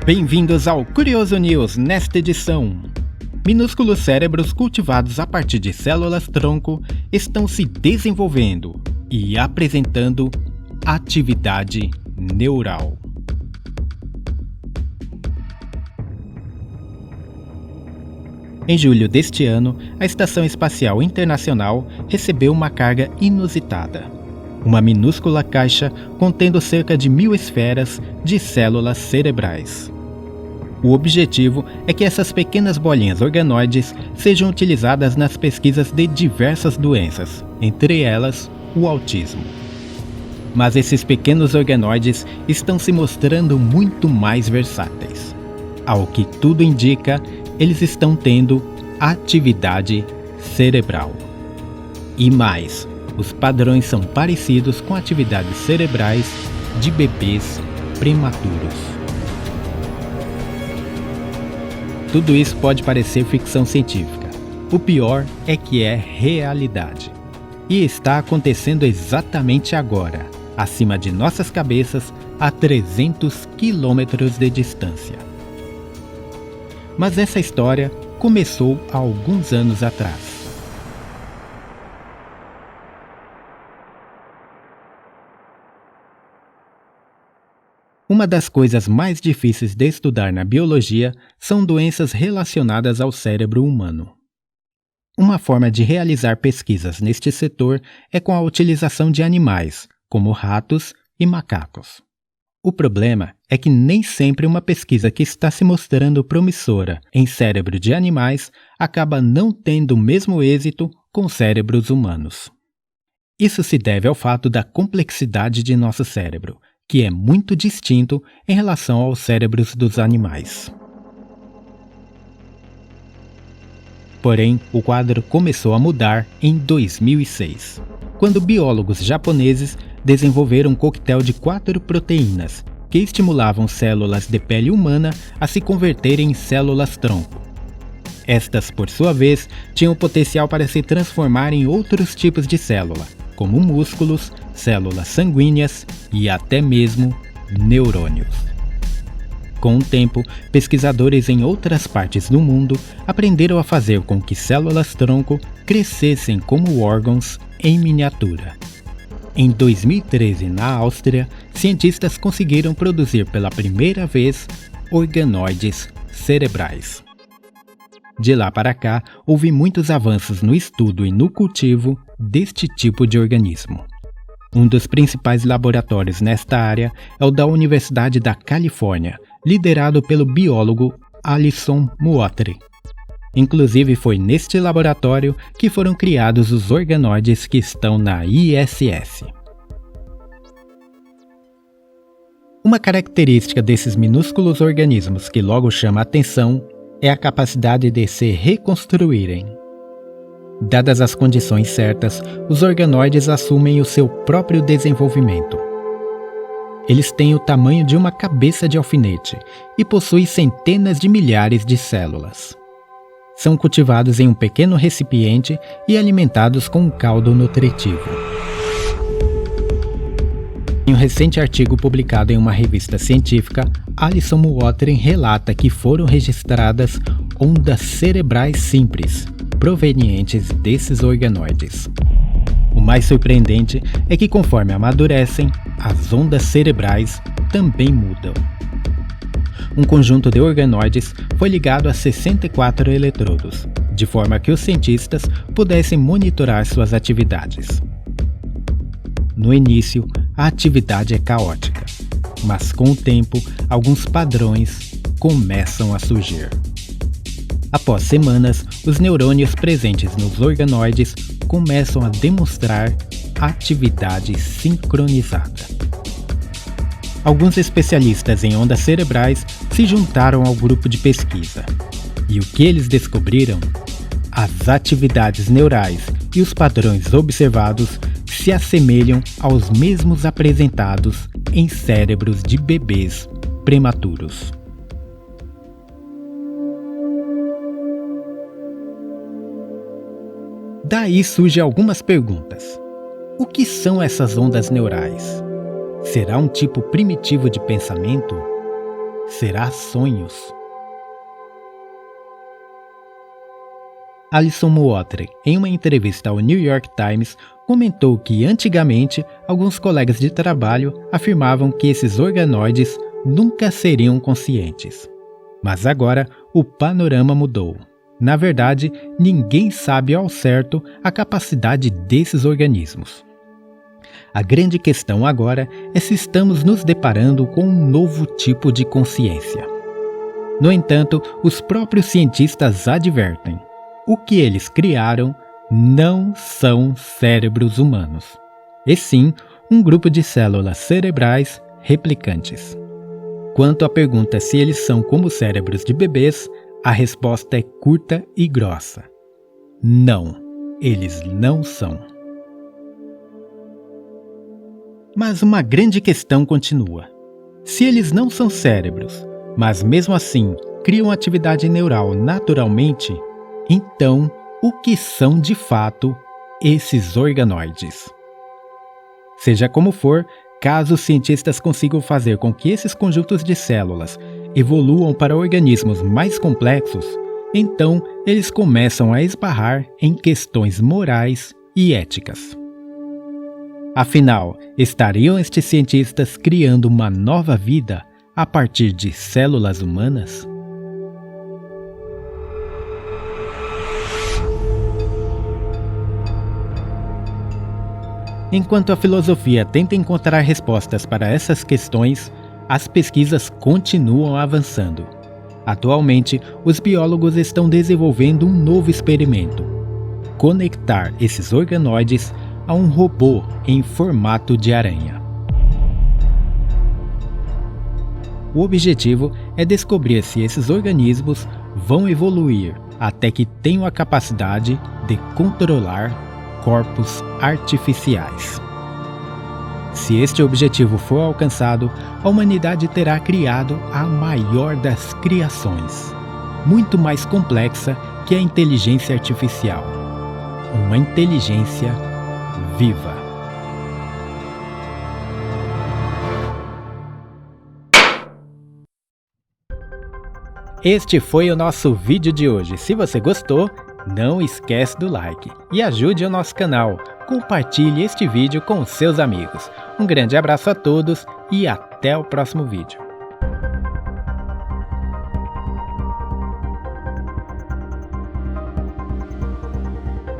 Bem-vindos ao Curioso News nesta edição. Minúsculos cérebros cultivados a partir de células-tronco estão se desenvolvendo e apresentando atividade neural. Em julho deste ano, a Estação Espacial Internacional recebeu uma carga inusitada. Uma minúscula caixa contendo cerca de 1000 esferas de células cerebrais. O objetivo é que essas pequenas bolinhas organoides sejam utilizadas nas pesquisas de diversas doenças, entre elas o autismo. Mas esses pequenos organoides estão se mostrando muito mais versáteis. Ao que tudo indica, eles estão tendo atividade cerebral. E mais, os padrões são parecidos com atividades cerebrais de bebês prematuros. Tudo isso pode parecer ficção científica. O pior é que é realidade. E está acontecendo exatamente agora, acima de nossas cabeças, a 300 quilômetros de distância. Mas essa história começou há alguns anos atrás. Uma das coisas mais difíceis de estudar na biologia são doenças relacionadas ao cérebro humano. Uma forma de realizar pesquisas neste setor é com a utilização de animais, como ratos e macacos. O problema é que nem sempre uma pesquisa que está se mostrando promissora em cérebro de animais acaba não tendo o mesmo êxito com cérebros humanos. Isso se deve ao fato da complexidade de nosso cérebro, que é muito distinto em relação aos cérebros dos animais. Porém, o quadro começou a mudar em 2006, quando biólogos japoneses desenvolveram um coquetel de 4 proteínas que estimulavam células de pele humana a se converterem em células-tronco. Estas, por sua vez, tinham potencial para se transformar em outros tipos de célula, como músculos, células sanguíneas e até mesmo neurônios. Com o tempo, pesquisadores em outras partes do mundo aprenderam a fazer com que células-tronco crescessem como órgãos em miniatura. Em 2013, na Áustria, cientistas conseguiram produzir pela primeira vez organoides cerebrais. De lá para cá, houve muitos avanços no estudo e no cultivo deste tipo de organismo. Um dos principais laboratórios nesta área é o da Universidade da Califórnia, liderado pelo biólogo Alison Mootry. Inclusive foi neste laboratório que foram criados os organoides que estão na ISS. Uma característica desses minúsculos organismos que logo chama a atenção é a capacidade de se reconstruírem. Dadas as condições certas, os organoides assumem o seu próprio desenvolvimento. Eles têm o tamanho de uma cabeça de alfinete e possuem centenas de milhares de células. São cultivados em um pequeno recipiente e alimentados com um caldo nutritivo. Em um recente artigo publicado em uma revista científica, Alison Mootry relata que foram registradas ondas cerebrais simples, provenientes desses organoides. O mais surpreendente é que, conforme amadurecem, as ondas cerebrais também mudam. Um conjunto de organoides foi ligado a 64 eletrodos, de forma que os cientistas pudessem monitorar suas atividades. No início, a atividade é caótica, mas com o tempo, alguns padrões começam a surgir. Após semanas, os neurônios presentes nos organoides começam a demonstrar atividade sincronizada. Alguns especialistas em ondas cerebrais se juntaram ao grupo de pesquisa. E o que eles descobriram? As atividades neurais e os padrões observados se assemelham aos mesmos apresentados em cérebros de bebês prematuros. Daí surgem algumas perguntas. O que são essas ondas neurais? Será um tipo primitivo de pensamento? Será sonhos? Alison Moultrie, em uma entrevista ao New York Times, comentou que antigamente alguns colegas de trabalho afirmavam que esses organoides nunca seriam conscientes. Mas agora o panorama mudou. Na verdade, ninguém sabe ao certo a capacidade desses organismos. A grande questão agora é se estamos nos deparando com um novo tipo de consciência. No entanto, os próprios cientistas advertem: o que eles criaram não são cérebros humanos, e sim um grupo de células cerebrais replicantes. Quanto à pergunta se eles são como cérebros de bebês, a resposta é curta e grossa: não, eles não são. Mas uma grande questão continua. Se eles não são cérebros, mas mesmo assim criam atividade neural naturalmente, então o que são de fato esses organoides? Seja como for, caso os cientistas consigam fazer com que esses conjuntos de células evoluam para organismos mais complexos, então eles começam a esbarrar em questões morais e éticas. Afinal, estariam estes cientistas criando uma nova vida a partir de células humanas? Enquanto a filosofia tenta encontrar respostas para essas questões, as pesquisas continuam avançando. Atualmente, os biólogos estão desenvolvendo um novo experimento: conectar esses organoides a um robô em formato de aranha. O objetivo é descobrir se esses organismos vão evoluir até que tenham a capacidade de controlar corpos artificiais. Se este objetivo for alcançado, a humanidade terá criado a maior das criações, muito mais complexa que a inteligência artificial, uma inteligência viva. Este foi o nosso vídeo de hoje. Se você gostou, não esquece do like e ajude o nosso canal. Compartilhe este vídeo com seus amigos. Um grande abraço a todos e até o próximo vídeo.